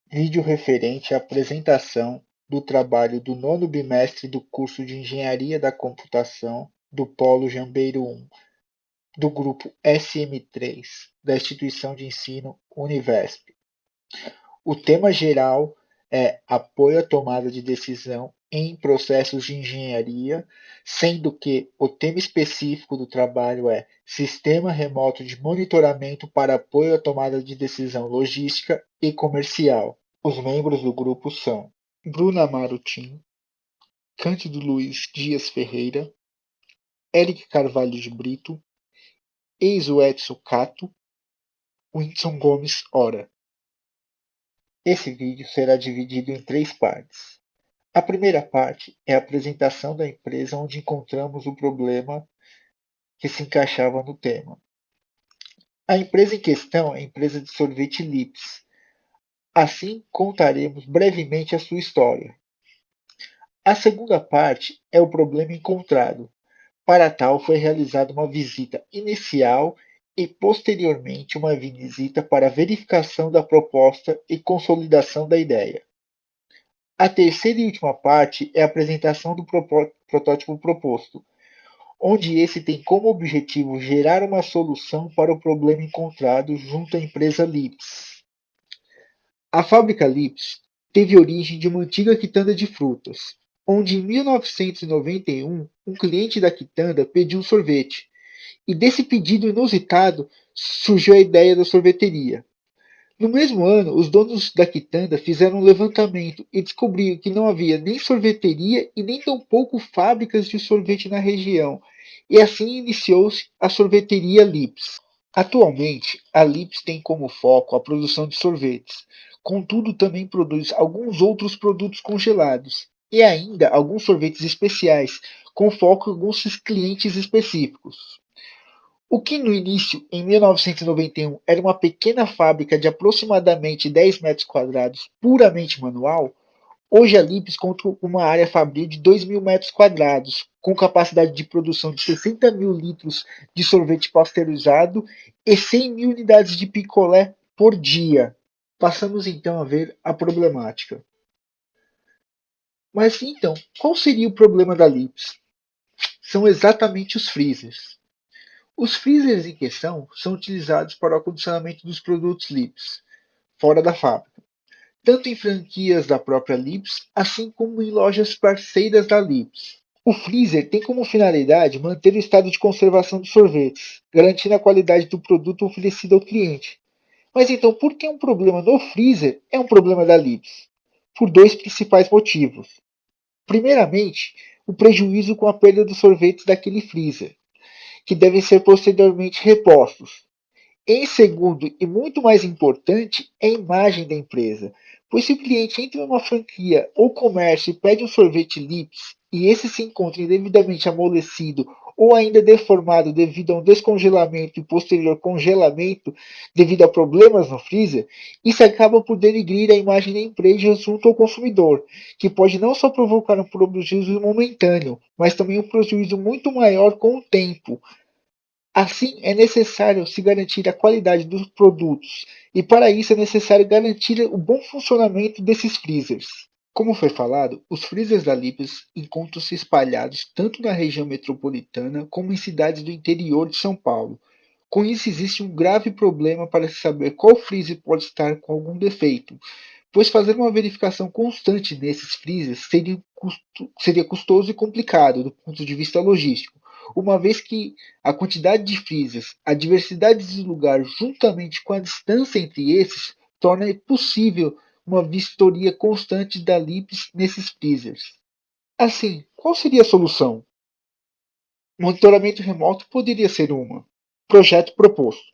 Vídeo referente à apresentação do trabalho do nono bimestre do curso de Engenharia da Computação do Polo Jambeiro 1, do grupo SM3, da instituição de ensino Univesp. O tema geral é apoio à tomada de decisão em processos de engenharia, sendo que o tema específico do trabalho é Sistema Remoto de Monitoramento para apoio à tomada de decisão logística e comercial. Os membros do grupo são Bruna Marutim, Cândido Luiz Dias Ferreira, Eric Carvalho de Brito, Edson Cato, Winson Gomes Ora. Esse vídeo será dividido em 3 partes. A primeira parte é a apresentação da empresa onde encontramos o problema que se encaixava no tema. A empresa em questão é a empresa de sorvete Lips. Assim, contaremos brevemente a sua história. A segunda parte é o problema encontrado. Para tal, foi realizada uma visita inicial e, posteriormente, uma visita para verificação da proposta e consolidação da ideia. A terceira e última parte é a apresentação do protótipo proposto, onde esse tem como objetivo gerar uma solução para o problema encontrado junto à empresa Lips. A fábrica Lips teve origem de uma antiga quitanda de frutas, onde em 1991 um cliente da quitanda pediu um sorvete, e desse pedido inusitado surgiu a ideia da sorveteria. No mesmo ano, os donos da quitanda fizeram um levantamento e descobriram que não havia nem sorveteria e nem tampouco fábricas de sorvete na região, e assim iniciou-se a sorveteria Lips. Atualmente, a Lips tem como foco a produção de sorvetes, contudo também produz alguns outros produtos congelados e ainda alguns sorvetes especiais, com foco em alguns clientes específicos. O que no início, em 1991, era uma pequena fábrica de aproximadamente 10 metros quadrados puramente manual, hoje a Lips conta com uma área fabril de 2.000 metros quadrados, com capacidade de produção de 60 mil litros de sorvete pasteurizado e 100 mil unidades de picolé por dia. Passamos então a ver a problemática. Mas então, qual seria o problema da Lips? São exatamente os freezers. Os freezers em questão são utilizados para o acondicionamento dos produtos Lips, fora da fábrica, tanto em franquias da própria Lips, assim como em lojas parceiras da Lips. O freezer tem como finalidade manter o estado de conservação dos sorvetes, garantindo a qualidade do produto oferecido ao cliente. Mas então, por que um problema no freezer é um problema da Lips? Por dois principais motivos. Primeiramente, o prejuízo com a perda dos sorvetes daquele freezer, que devem ser posteriormente repostos. Em segundo, e muito mais importante, é a imagem da empresa. Pois se o cliente entra em uma franquia ou comércio e pede um sorvete Lips e esse se encontra indevidamente amolecido ou ainda deformado devido a um descongelamento e posterior congelamento devido a problemas no freezer, isso acaba por denigrir a imagem da empresa junto ao consumidor, que pode não só provocar um prejuízo momentâneo, mas também um prejuízo muito maior com o tempo. Assim, é necessário se garantir a qualidade dos produtos, e para isso é necessário garantir o bom funcionamento desses freezers. Como foi falado, os freezers da Lips encontram-se espalhados tanto na região metropolitana como em cidades do interior de São Paulo. Com isso, existe um grave problema para se saber qual freezer pode estar com algum defeito, pois fazer uma verificação constante nesses freezers seria custoso e complicado do ponto de vista logístico, uma vez que a quantidade de freezers, a diversidade de lugares, juntamente com a distância entre esses, torna possível uma vistoria constante da Lips nesses freezers. Assim, qual seria a solução? Monitoramento remoto poderia ser uma. Projeto proposto.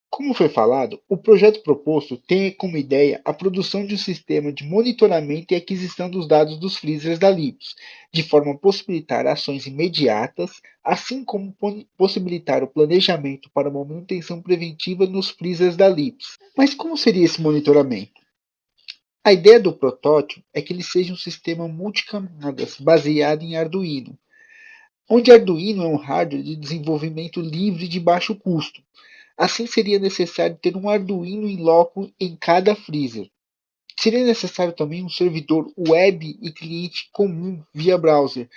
Como foi falado, o projeto proposto tem como ideia a produção de um sistema de monitoramento e aquisição dos dados dos freezers da Lips, de forma a possibilitar ações imediatas, assim como possibilitar o planejamento para uma manutenção preventiva nos freezers da Lips. Mas como seria esse monitoramento? A ideia do protótipo é que ele seja um sistema multicamadas baseado em Arduino, onde Arduino é um hardware de desenvolvimento livre de baixo custo. Assim, seria necessário ter um Arduino em loco em cada freezer. Seria necessário também um servidor web e cliente comum via browser.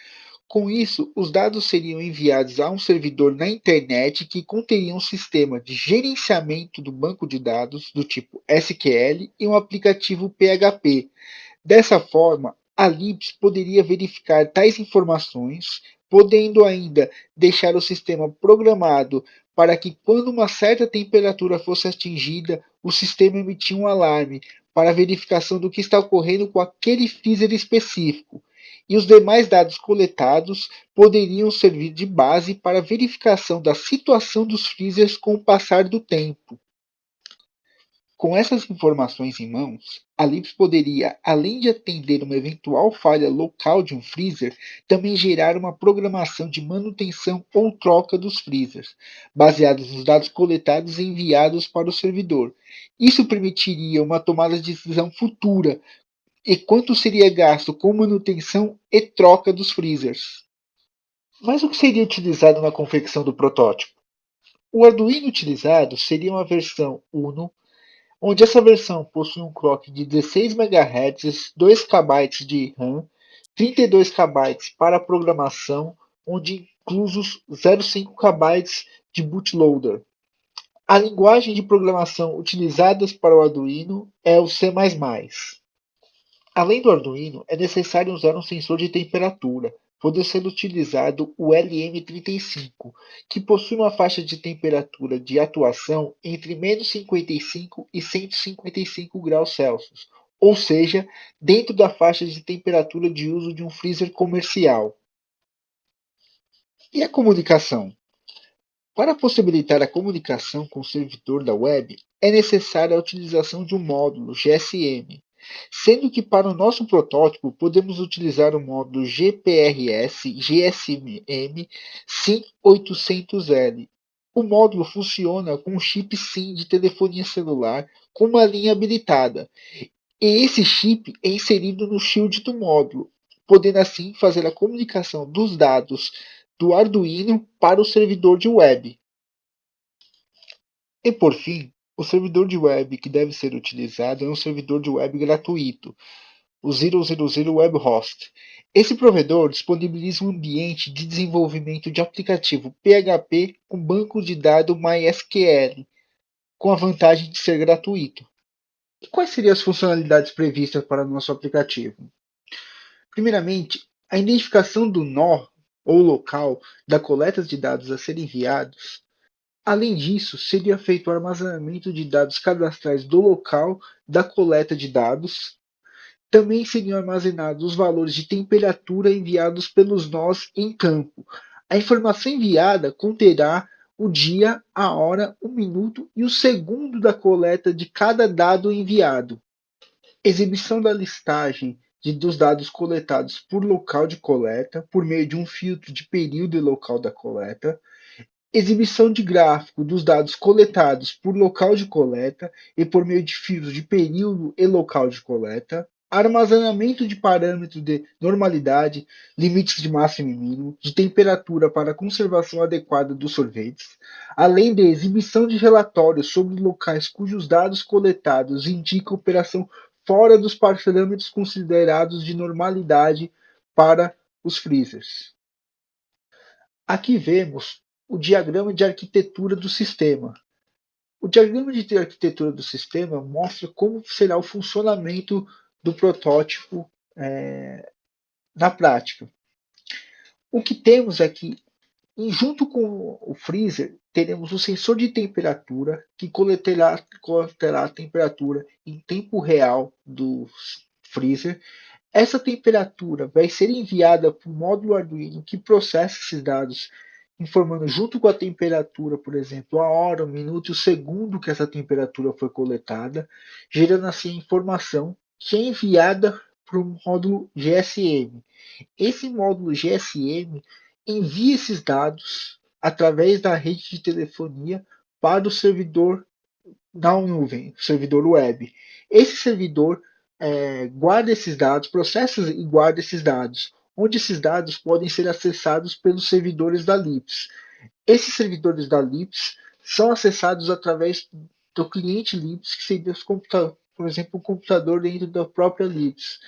Com isso, os dados seriam enviados a um servidor na internet que conteria um sistema de gerenciamento do banco de dados do tipo SQL e um aplicativo PHP. Dessa forma, a LIPS poderia verificar tais informações, podendo ainda deixar o sistema programado para que, quando uma certa temperatura fosse atingida, o sistema emitia um alarme para a verificação do que está ocorrendo com aquele freezer específico. E os demais dados coletados poderiam servir de base para a verificação da situação dos freezers com o passar do tempo. Com essas informações em mãos, a Lips poderia, além de atender uma eventual falha local de um freezer, também gerar uma programação de manutenção ou troca dos freezers, baseados nos dados coletados e enviados para o servidor. Isso permitiria uma tomada de decisão futura e quanto seria gasto com manutenção e troca dos freezers. Mas o que seria utilizado na confecção do protótipo? O Arduino utilizado seria uma versão Uno, onde essa versão possui um clock de 16 MHz, 2 KB de RAM, 32 KB para programação, onde inclusos 0,5 KB de bootloader. A linguagem de programação utilizada para o Arduino é o C++. Além do Arduino, é necessário usar um sensor de temperatura, podendo ser utilizado o LM35, que possui uma faixa de temperatura de atuação entre -55 e 155 graus Celsius, ou seja, dentro da faixa de temperatura de uso de um freezer comercial. E a comunicação? Para possibilitar a comunicação com o servidor da web, é necessária a utilização de um módulo GSM, sendo que para o nosso protótipo podemos utilizar o módulo GPRS GSM SIM 800L. O módulo funciona com um chip SIM de telefonia celular com uma linha habilitada, e esse chip é inserido no shield do módulo, podendo assim fazer a comunicação dos dados do Arduino para o servidor de web. E por fim, o servidor de web que deve ser utilizado é um servidor de web gratuito, o 000 Web Host. Esse provedor disponibiliza um ambiente de desenvolvimento de aplicativo PHP com banco de dados MySQL, com a vantagem de ser gratuito. E quais seriam as funcionalidades previstas para o nosso aplicativo? Primeiramente, a identificação do nó ou local da coleta de dados a serem enviados. Além disso, seria feito o armazenamento de dados cadastrais do local da coleta de dados. Também seriam armazenados os valores de temperatura enviados pelos nós em campo. A informação enviada conterá o dia, a hora, o minuto e o segundo da coleta de cada dado enviado. Exibição da listagem dos dados coletados por local de coleta, por meio de um filtro de período e local da coleta. Exibição de gráfico dos dados coletados por local de coleta e por meio de filtros de período e local de coleta. Armazenamento de parâmetros de normalidade, limites de máximo e mínimo, de temperatura para a conservação adequada dos sorvetes, além de exibição de relatórios sobre locais cujos dados coletados indicam operação fora dos parâmetros considerados de normalidade para os freezers. Aqui vemos o diagrama de arquitetura do sistema. O diagrama de arquitetura do sistema mostra como será o funcionamento do protótipo na prática. O que temos é que, junto com o freezer, teremos o sensor de temperatura que coletará a temperatura em tempo real do freezer. Essa temperatura vai ser enviada para o módulo Arduino que processa esses dados, informando junto com a temperatura, por exemplo, a hora, o minuto e o segundo que essa temperatura foi coletada, gerando assim a informação que é enviada para o módulo GSM. Esse módulo GSM envia esses dados através da rede de telefonia para o servidor da nuvem, servidor web. Esse servidor guarda esses dados, processa e guarda esses dados, onde esses dados podem ser acessados pelos servidores da Lips. Esses servidores da Lips são acessados através do cliente Lips, que seria os por exemplo, um computador dentro da própria Linux.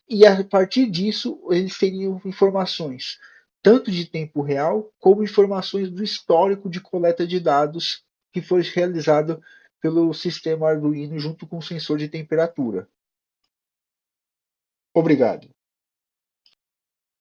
E a partir disso, eles teriam informações tanto de tempo real, como informações do histórico de coleta de dados que foi realizado pelo sistema Arduino junto com o sensor de temperatura. Obrigado.